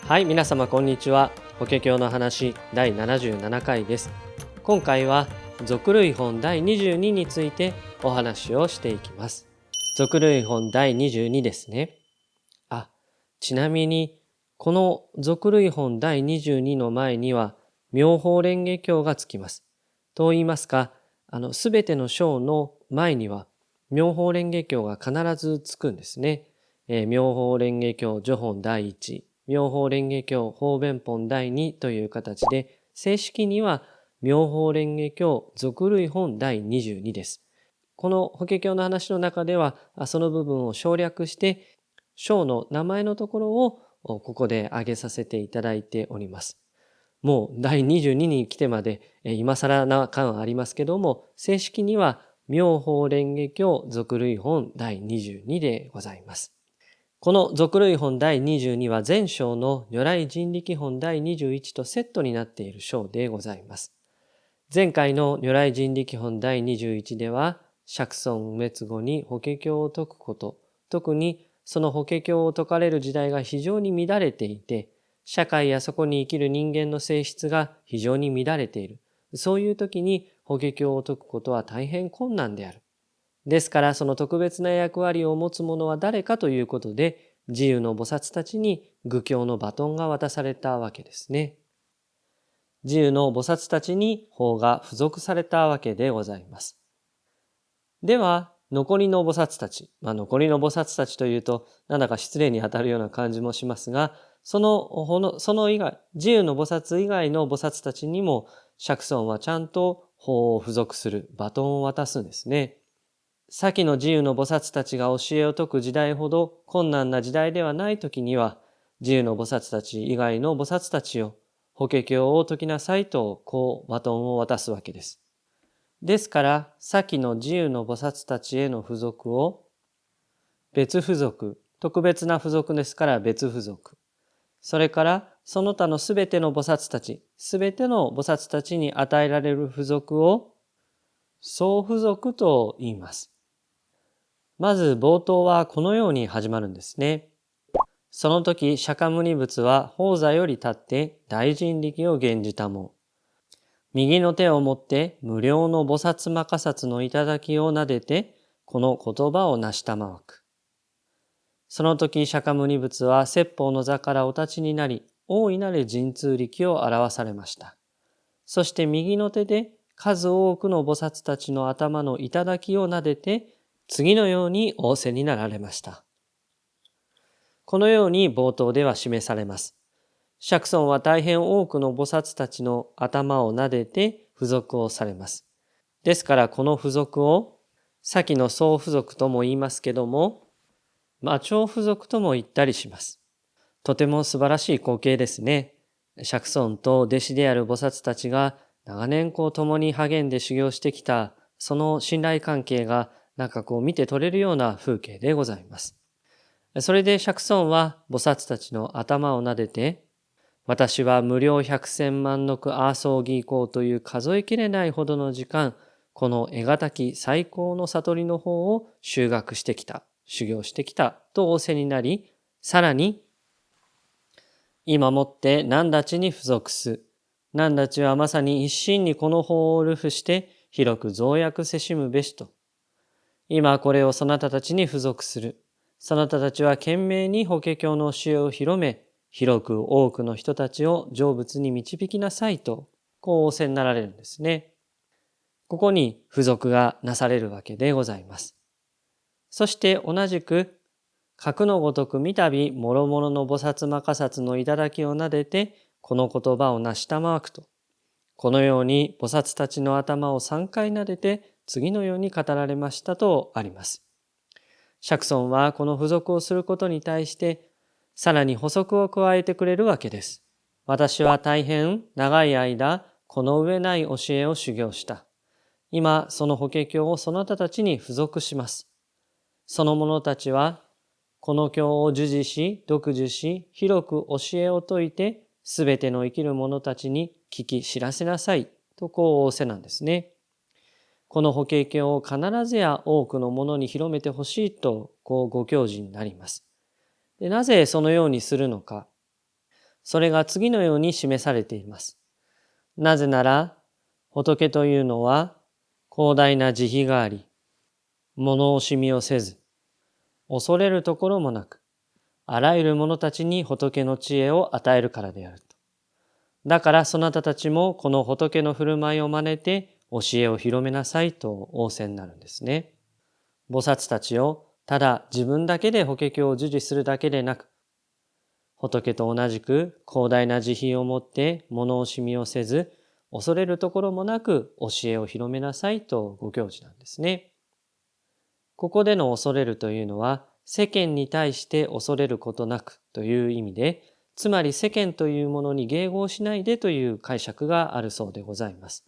はい、皆様こんにちは。法華経の話第77回です。今回は俗類本第22についてお話をしていきます。俗類本第22ですね。ちなみにこの俗類本第22の前には妙法蓮華経がつきます。と言いますか、すべての章の前には妙法蓮華経が必ずつくんですね。妙法蓮華経序本第一、妙法蓮華経法弁本第二という形で、正式には妙法蓮華経俗類本第22です。この法華経の話の中では、その部分を省略して、章の名前のところをここで挙げさせていただいております。もう第22に来てまで今更な感はありますけども、正式には妙法蓮華経俗類本第22でございます。この俗類本第22は前章の如来人力本第21とセットになっている章でございます。前回の如来人力本第21では、釈尊滅後に法華経を説くこと、特にその法華経を説かれる時代が非常に乱れていて、社会やそこに生きる人間の性質が非常に乱れている。そういう時に法華経を説くことは大変困難である。ですからその特別な役割を持つ者は誰かということで、自由の菩薩たちに愚教のバトンが渡されたわけですね。自由の菩薩たちに法が付属されたわけでございます。では、残りの菩薩たち。残りの菩薩たちというと、なんだか失礼に当たるような感じもしますが、その以外、自由の菩薩以外の菩薩たちにも、釈尊はちゃんと法を付属する、バトンを渡すんですね。先の自由の菩薩たちが教えを説く時代ほど困難な時代ではないときには、自由の菩薩たち以外の菩薩たちを法華経を説きなさいとこうバトンを渡すわけです。ですから先の自由の菩薩たちへの付属を別付属、特別な付属ですから別付属、それからその他のすべての菩薩たち、すべての菩薩たちに与えられる付属を相付属と言います。まず冒頭はこのように始まるんですね。その時釈迦牟尼仏は法座より立って大人力を現じたも。右の手を持って無量の菩薩摩訶薩の頂を撫でてこの言葉を成したまわく。その時釈迦牟尼仏は説法の座からお立ちになり、大いなる神通力を表されました。そして右の手で数多くの菩薩たちの頭の頂を撫でて次のように仰せになられました。このように冒頭では示されます。釈尊は大変多くの菩薩たちの頭を撫でて付属をされます。ですからこの付属を先の相付属とも言いますけども、超付属とも言ったりします。とても素晴らしい光景ですね。釈尊と弟子である菩薩たちが長年共に励んで修行してきたその信頼関係が見て取れるような風景でございます。それで釈尊は菩薩たちの頭を撫でて、私は無量百千万のアーソーギーコーという数えきれないほどの時間、この得難き最高の悟りの方を修学してきた、修行してきたと仰せになり、さらに、今もって何立ちに付属す。何立ちはまさに一心にこの法を流布して広く増薬せしむべしと。今これをそなたたちに付属する。そなたたちは懸命に法華経の教えを広め、広く多くの人たちを成仏に導きなさいと、こう仰せになられるんですね。ここに付属がなされるわけでございます。そして同じく、格のごとく三度諸々の菩薩摩訶薩の頂を撫でて、この言葉を成したまわくと。このように菩薩たちの頭を3回撫でて、次のように語られましたとあります。釈尊はこの付属をすることに対して、さらに補足を加えてくれるわけです。私は大変長い間、この上ない教えを修行した。今、その法華経をそなたたちに付属します。その者たちは、この経を授受し、読受し、広く教えを説いて、すべての生きる者たちに聞き知らせなさい、とこう仰せなんですね。この法華経を必ずや多くの者に広めてほしいと、こうご教示になります。で、なぜそのようにするのか。それが次のように示されています。なぜなら、仏というのは広大な慈悲があり、物惜しみをせず、恐れるところもなく、あらゆる者たちに仏の知恵を与えるからであると。だからそなたたちもこの仏の振る舞いを真似て教えを広めなさいと仰せになるんですね。菩薩たちをただ自分だけで法華経を授受するだけでなく、仏と同じく広大な慈悲を持って物惜しみをせず、恐れるところもなく教えを広めなさいとご教示なんですね。ここでの恐れるというのは、世間に対して恐れることなくという意味で、つまり世間というものに迎合しないでという解釈があるそうでございます。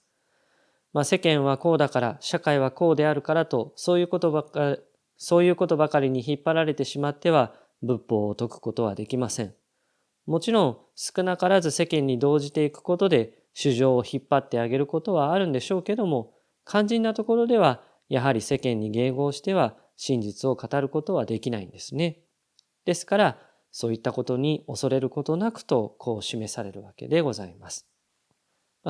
世間はこうだから、社会はこうであるからと、そういうことばかりに引っ張られてしまっては、仏法を説くことはできません。もちろん少なからず世間に動じていくことで主張を引っ張ってあげることはあるんでしょうけども、肝心なところではやはり世間に迎合しては真実を語ることはできないんですね。ですからそういったことに恐れることなくとこう示されるわけでございます。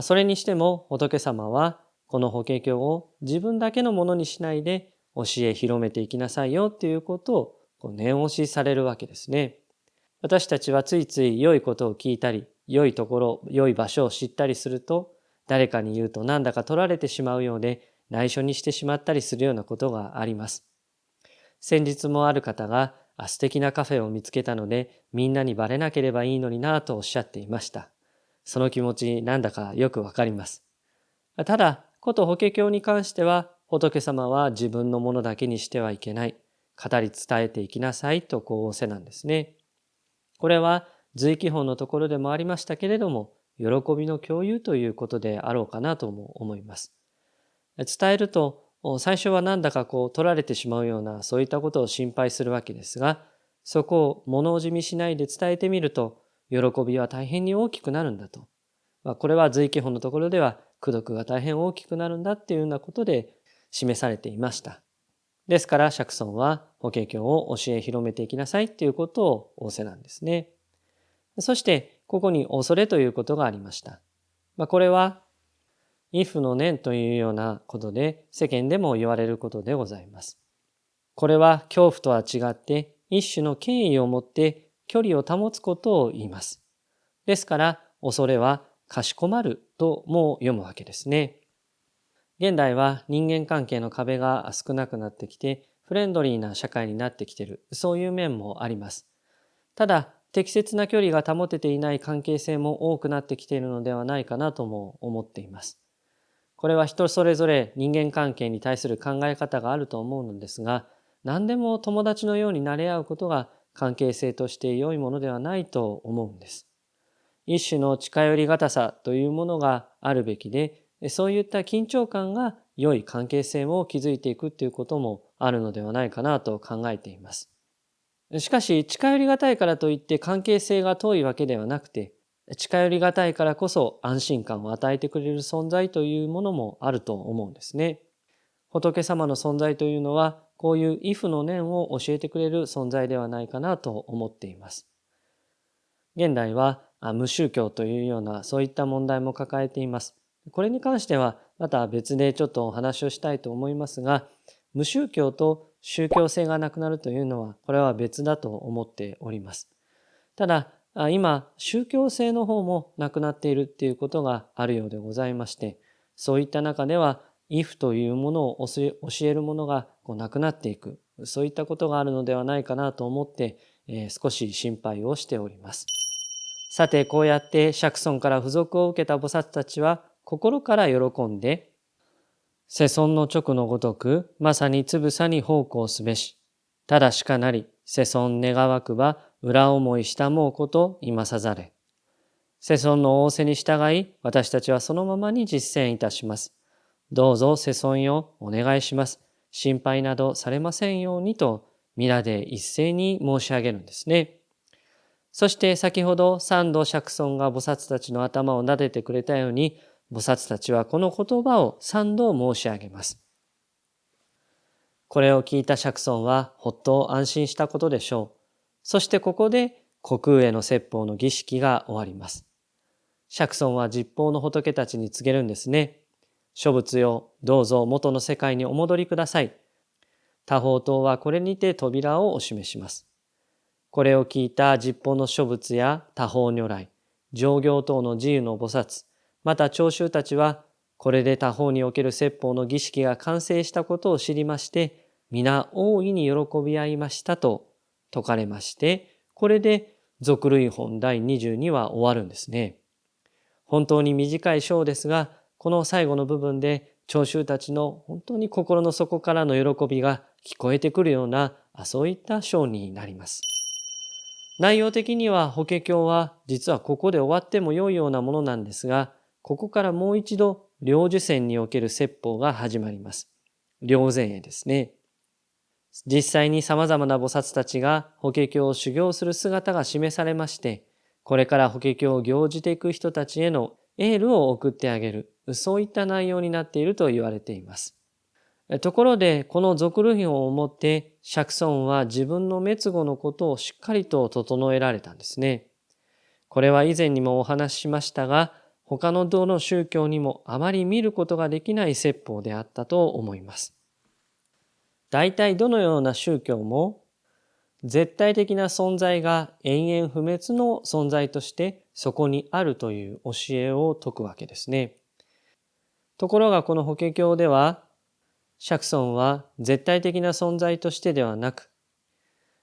それにしても仏様はこの法華経を自分だけのものにしないで教え広めていきなさいよっていうことを念押しされるわけですね。私たちはついつい良いことを聞いたり、良いところ、良い場所を知ったりすると、誰かに言うとなんだか取られてしまうようで内緒にしてしまったりするようなことがあります。先日もある方が素敵なカフェを見つけたのでみんなにバレなければいいのになぁとおっしゃっていました。その気持ちなんだかよくわかります。ただ、こと法華経に関しては仏様は自分のものだけにしてはいけない。語り伝えていきなさいとこう仰せなんですね。これは随記本のところでもありましたけれども、喜びの共有ということであろうかなとも思います。伝えると、最初はなんだか取られてしまうようなそういったことを心配するわけですが、そこを物おじみしないで伝えてみると、喜びは大変に大きくなるんだと。これは随記本のところでは、功徳が大変大きくなるんだっていうようなことで示されていました。ですから釈尊は法華経を教え広めていきなさいっていうことを仰せなんですね。そしてここに恐れということがありました。これは畏怖の念というようなことで世間でも言われることでございます。これは恐怖とは違って一種の権威を持って距離を保つことを言います。ですから恐れはかしこまるとも読むわけですね。現代は人間関係の壁が少なくなってきてフレンドリーな社会になってきている、そういう面もあります。ただ適切な距離が保てていない関係性も多くなってきているのではないかなとも思っています。これは人それぞれ人間関係に対する考え方があると思うのですが、何でも友達のようになれ合うことが関係性として良いものではないと思うんです。一種の近寄りがたさというものがあるべきで、そういった緊張感が良い関係性を築いていくということもあるのではないかなと考えています。しかし近寄りがたいからといって関係性が遠いわけではなくて、近寄りがたいからこそ安心感を与えてくれる存在というものもあると思うんですね。仏様の存在というのはこういう畏怖の念を教えてくれる存在ではないかなと思っています。現代は無宗教というようなそういった問題も抱えています。これに関してはまた別でちょっとお話をしたいと思いますが、無宗教と宗教性がなくなるというのはこれは別だと思っております。ただ今宗教性の方もなくなっているっていうことがあるようでございまして、そういった中では畏怖というものを教えるものがなくなっていく、そういったことがあるのではないかなと思って、少し心配をしております。さてこうやって釈尊から付属を受けた菩薩たちは心から喜んで、世尊の勅のごとくまさにつぶさに奉公すべし、ただしかなり世尊願わくば裏思いしたもうこと今さざれ。世尊の仰せに従い私たちはそのままに実践いたします。どうぞ世尊よお願いします。心配などされませんようにと皆で一斉に申し上げるんですね。そして先ほど三度釈尊が菩薩たちの頭を撫でてくれたように、菩薩たちはこの言葉を三度申し上げます。これを聞いた釈尊はほっと安心したことでしょう。そしてここで虚空への説法の儀式が終わります。釈尊は十方の仏たちに告げるんですね。諸仏よ、どうぞ元の世界にお戻りください。多宝塔はこれにて扉をお示します。これを聞いた十方の諸仏や多宝如来、上行等の自由の菩薩、また長州たちは、これで多宝における説法の儀式が完成したことを知りまして、皆大いに喜び合いましたと説かれまして、これで俗類本第22は終わるんですね。本当に短い章ですが、この最後の部分で長州たちの本当に心の底からの喜びが聞こえてくるような、そういった章になります。内容的には法華経は実はここで終わっても良いようなものなんですが、ここからもう一度領受戦における説法が始まります。領前へですね。実際に様々な菩薩たちが法華経を修行する姿が示されまして、これから法華経を行じていく人たちへのエールを送ってあげる、そういった内容になっていると言われています。ところで、この俗類本をもって釈尊は自分の滅後のことをしっかりと整えられたんですね。これは以前にもお話ししましたが、他のどの宗教にもあまり見ることができない説法であったと思います。大体どのような宗教も絶対的な存在が永遠不滅の存在としてそこにあるという教えを説くわけですね。ところがこの法華経では、釈尊は絶対的な存在としてではなく、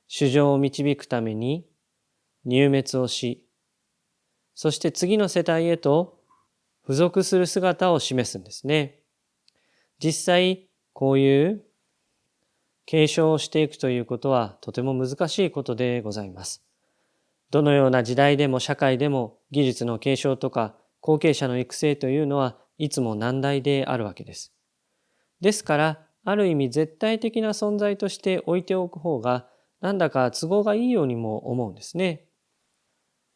衆生を導くために入滅をし、そして次の世代へと付属する姿を示すんですね。実際こういう継承をしていくということはとても難しいことでございます。どのような時代でも社会でも技術の継承とか後継者の育成というのはいつも難題であるわけです。ですからある意味絶対的な存在として置いておく方がなんだか都合がいいようにも思うんですね。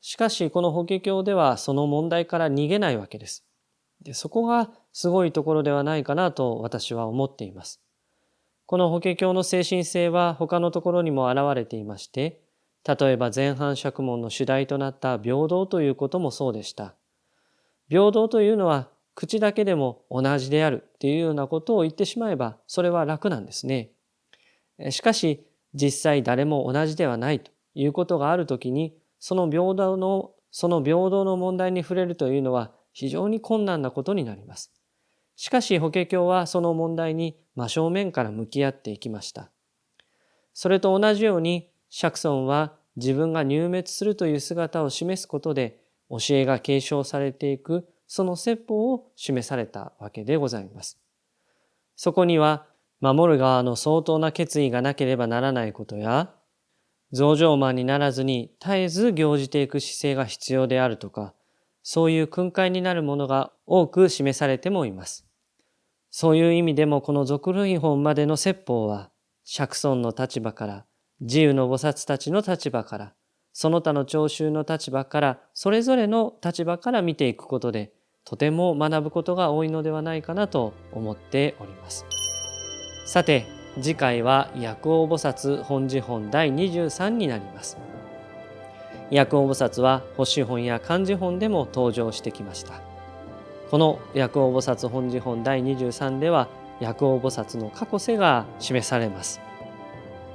しかしこの法華経ではその問題から逃げないわけです。そこがすごいところではないかなと私は思っています。この法華経の精神性は他のところにも現れていまして、例えば前半釈問の主題となった平等ということもそうでした。平等というのは口だけでも同じであるっていうようなことを言ってしまえばそれは楽なんですね。しかし実際誰も同じではないということがあるときに、その平等の問題に触れるというのは非常に困難なことになります。しかし法華経はその問題に真正面から向き合っていきました。それと同じように釈尊は自分が入滅するという姿を示すことで教えが継承されていくその説法を示されたわけでございます。そこには守る側の相当な決意がなければならないことや、増上慢にならずに絶えず行じていく姿勢が必要であるとか、そういう訓戒になるものが多く示されてもいます。そういう意味でもこの俗類本までの説法は、釈尊の立場から、自由の菩薩たちの立場から、その他の聴衆の立場から、それぞれの立場から見ていくことで、とても学ぶことが多いのではないかなと思っております。さて、次回は薬王菩薩本事本第23になります。薬王菩薩は星本や漢字本でも登場してきました。この薬王菩薩本事本第23では薬王菩薩の過去世が示されます。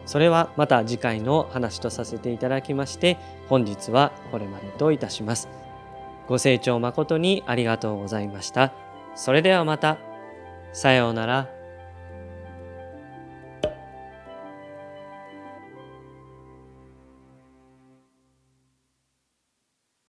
それはまた次回の話とさせていただきまして、本日はこれまでといたします。ご清聴誠にありがとうございました。それではまた。さようなら。